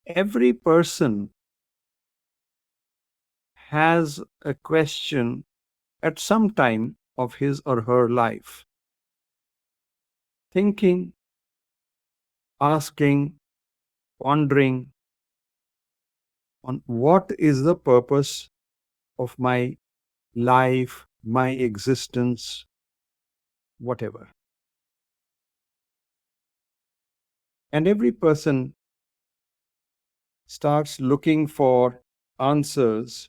every person has a question at some time of his or her life, thinking, asking, pondering on what is the purpose of my life, my existence, whatever. And every person starts looking for answers.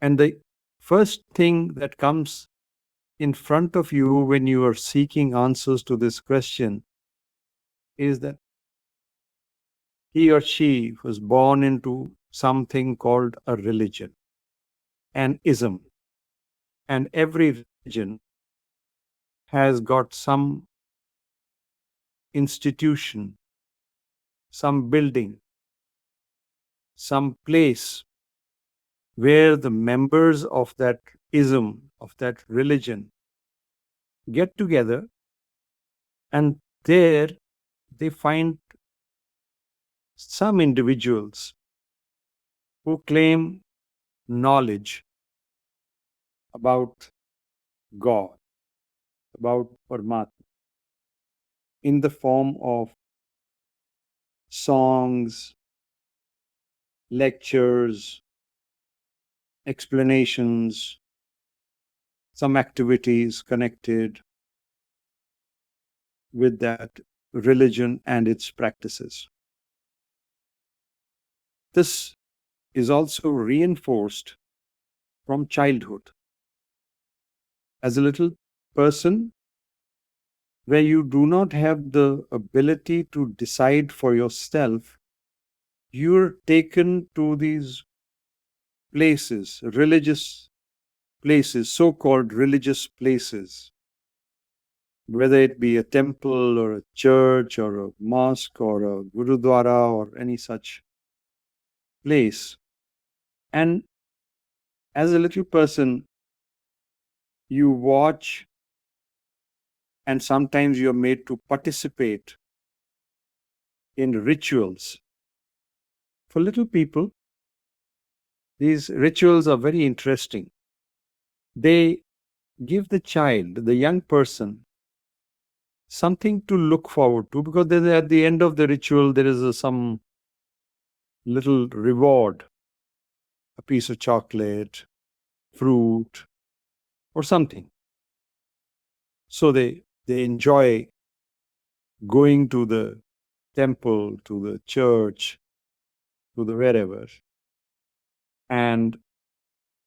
And the first thing that comes in front of you when you are seeking answers to this question is that he or she was born into something called a religion, an ism. And every religion has got some institution, some building, some place where the members of that ism, of that religion, get together, and there they find some individuals who claim knowledge about God, about Paramatma, in the form of songs, lectures, explanations, some activities connected with that religion and its practices. This is also reinforced from childhood. As a little person, where you do not have the ability to decide for yourself, you're taken to these places, religious places, so-called religious places, whether it be a temple or a church or a mosque or a gurudwara or any such place. And as a little person, you watch, and sometimes you are made to participate in rituals. For little people, these rituals are very interesting. They give the child, the young person, something to look forward to, because then at the end of the ritual, there is some little reward, a piece of chocolate, fruit, or something. So they enjoy going to the temple, to the church, to the wherever, and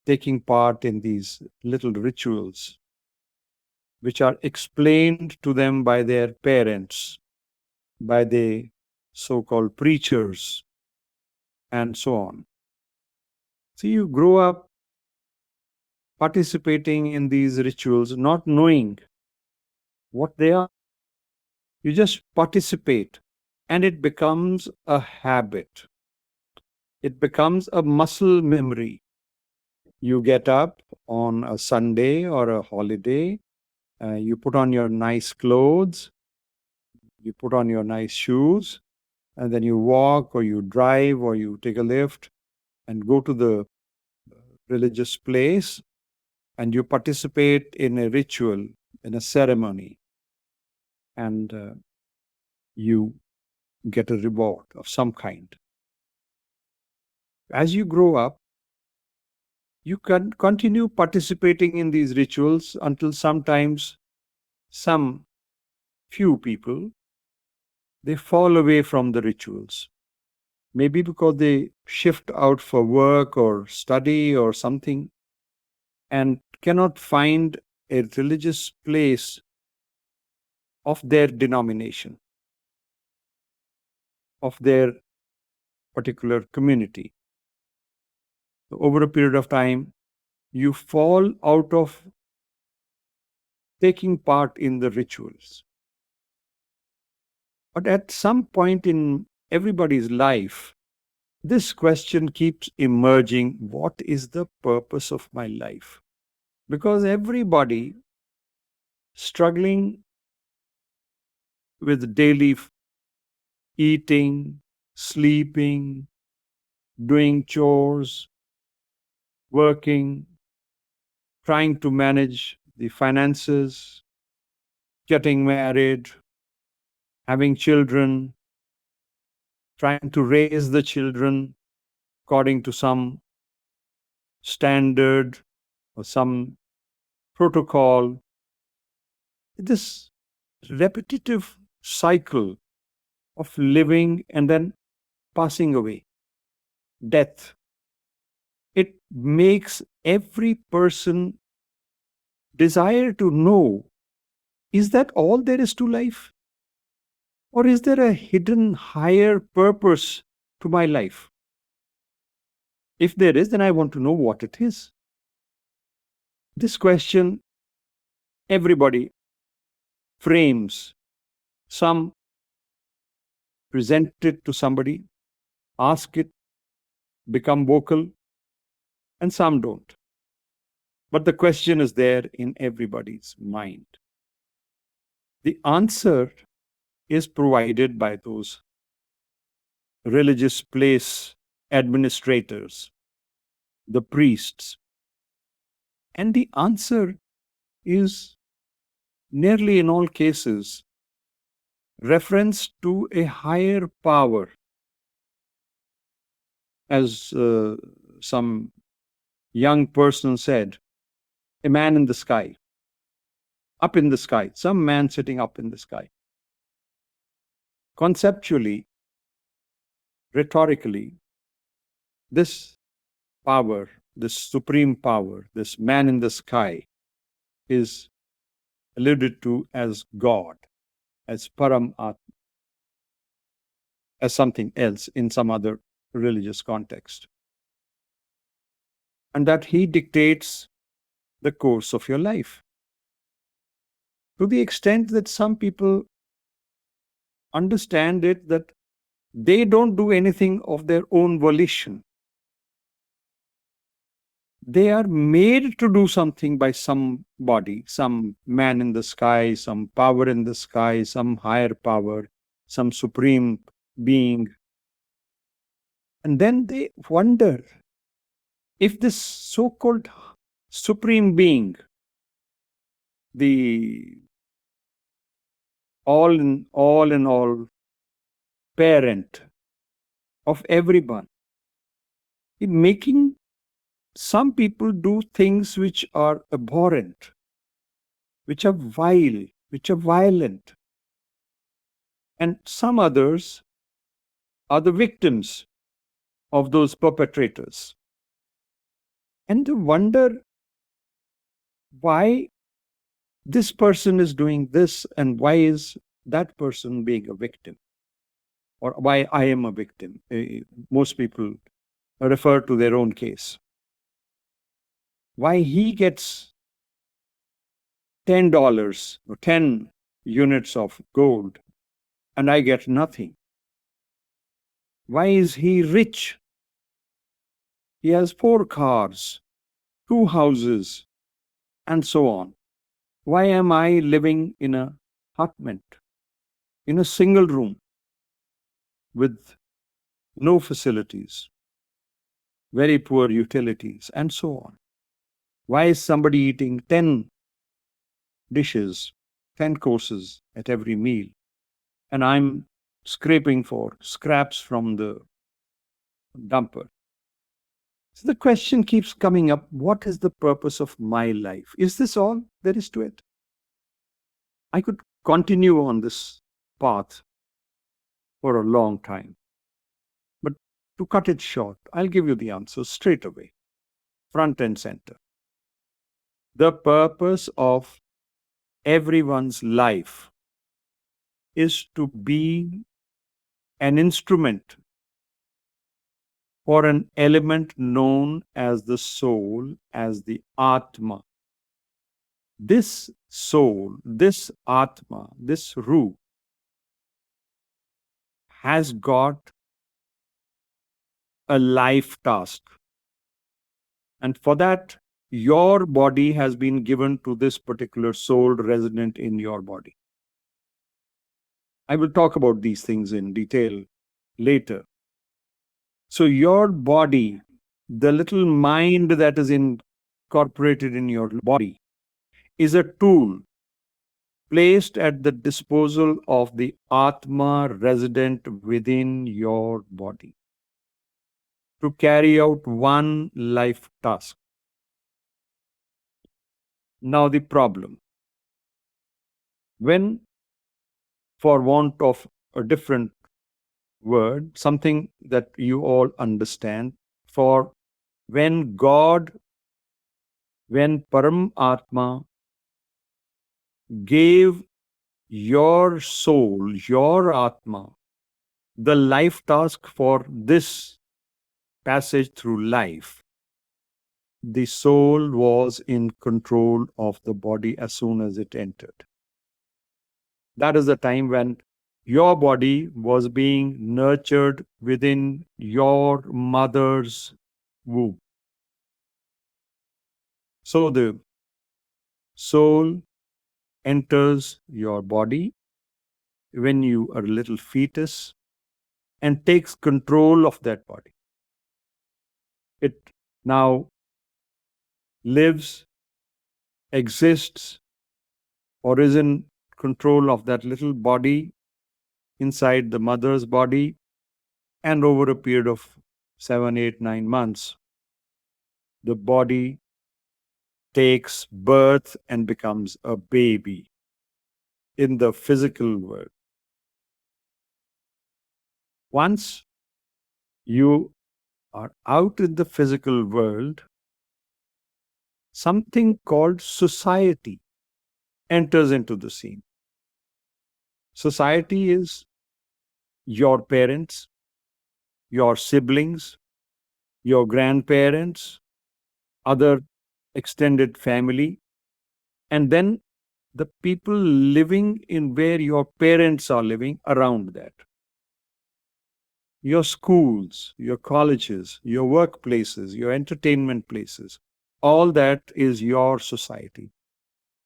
taking part in these little rituals, which are explained to them by their parents, by the so-called preachers, and so on. So you grow up participating in these rituals, not knowing what they are. You just participate, and it becomes a habit. It becomes a muscle memory. You get up on a Sunday or a holiday, you put on your nice clothes, you put on your nice shoes, and then you walk or you drive or you take a lift and go to the religious place, and you participate in a ritual, in a ceremony, and you get a reward of some kind. As you grow up, you can continue participating in these rituals until sometimes some few people, they fall away from the rituals. Maybe because they shift out for work or study or something and cannot find a religious place of their denomination, of their particular community. So over a period of time, you fall out of taking part in the rituals. But at some point in everybody's life, this question keeps emerging: what is the purpose of my life? Because everybody struggling with daily eating, sleeping, doing chores, working, trying to manage the finances, getting married, having children, trying to raise the children according to some standard or some protocol. This repetitive cycle of living and then passing away, death, it makes every person desire to know, is that all there is to life? Or is there a hidden higher purpose to my life? If there is, then I want to know what it is. This question everybody frames. Some present it to somebody, ask it, become vocal, and some don't. But the question is there in everybody's mind. The answer is provided by those religious place administrators, the priests. And the answer is nearly in all cases reference to a higher power. As some young person said, a man in the sky, up in the sky, some man sitting up in the sky. Conceptually, rhetorically, this power, this supreme power, this man in the sky is alluded to as God, as Param Atma, as something else in some other religious context. And that he dictates the course of your life. To the extent that some people understand it that they don't do anything of their own volition. They are made to do something by somebody, some man in the sky, some power in the sky, some higher power, some supreme being. And then they wonder if this so-called supreme being, the all in all parent of everyone, in making some people do things which are abhorrent, which are vile, which are violent. And some others are the victims of those perpetrators. And they wonder why this person is doing this and why is that person being a victim, or why I am a victim. Most people refer to their own case. Why he gets $10 or 10 units of gold and I get nothing. Why is he rich? He has 4 cars, 2 houses, and so on. Why am I living in a hutment, in a single room, with no facilities, very poor utilities, and so on? Why is somebody eating 10 dishes, 10 courses at every meal, and I'm scraping for scraps from the dumper? So the question keeps coming up, what is the purpose of my life? Is this all there is to it? I could continue on this path for a long time. But to cut it short, I'll give you the answer straight away, front and center. The purpose of everyone's life is to be an instrument for an element known as the soul, as the Atma. This soul, this Atma, this rooh has got a life task. And for that, your body has been given to this particular soul resident in your body. I will talk about these things in detail later. So your body, the little mind that is incorporated in your body, is a tool placed at the disposal of the Atma resident within your body to carry out one life task. Now, the problem, when, for want of a different word, something that you all understand, for when God, when Param Atma gave your soul, your Atma, the life task for this passage through life, the soul was in control of the body as soon as it entered. That is the time when your body was being nurtured within your mother's womb. So the soul enters your body when you are a little fetus and takes control of that body. It now lives, exists, or is in control of that little body inside the mother's body, and over a period of 7, 8, 9 months, the body takes birth and becomes a baby in the physical world. Once you are out in the physical world, something called society enters into the scene. Society is your parents, your siblings, your grandparents, other extended family, and then the people living in where your parents are living around that. Your schools, your colleges, your workplaces, your entertainment places, all that is your society.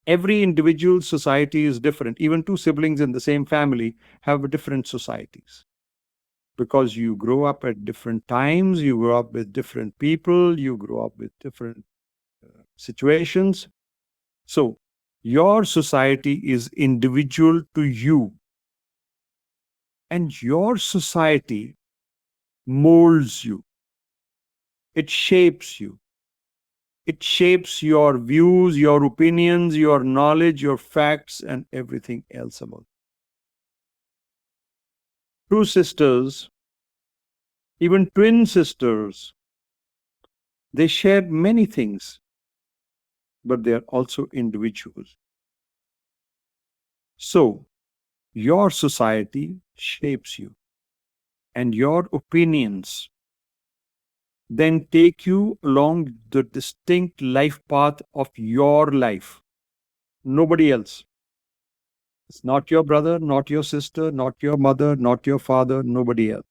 Every individual society is different. Even two siblings in the same family have different societies because you grow up at different times, you grow up with different people, you grow up with different situations. So, your society is individual to you, and your society molds you, it shapes you. It shapes your views, your opinions, your knowledge, your facts, and everything else about it. Two sisters, even twin sisters, they share many things, but they are also individuals. So, your society shapes you, and your opinions then take you along the distinct life path of your life. Nobody else. It's not your brother, not your sister, not your mother, not your father, nobody else.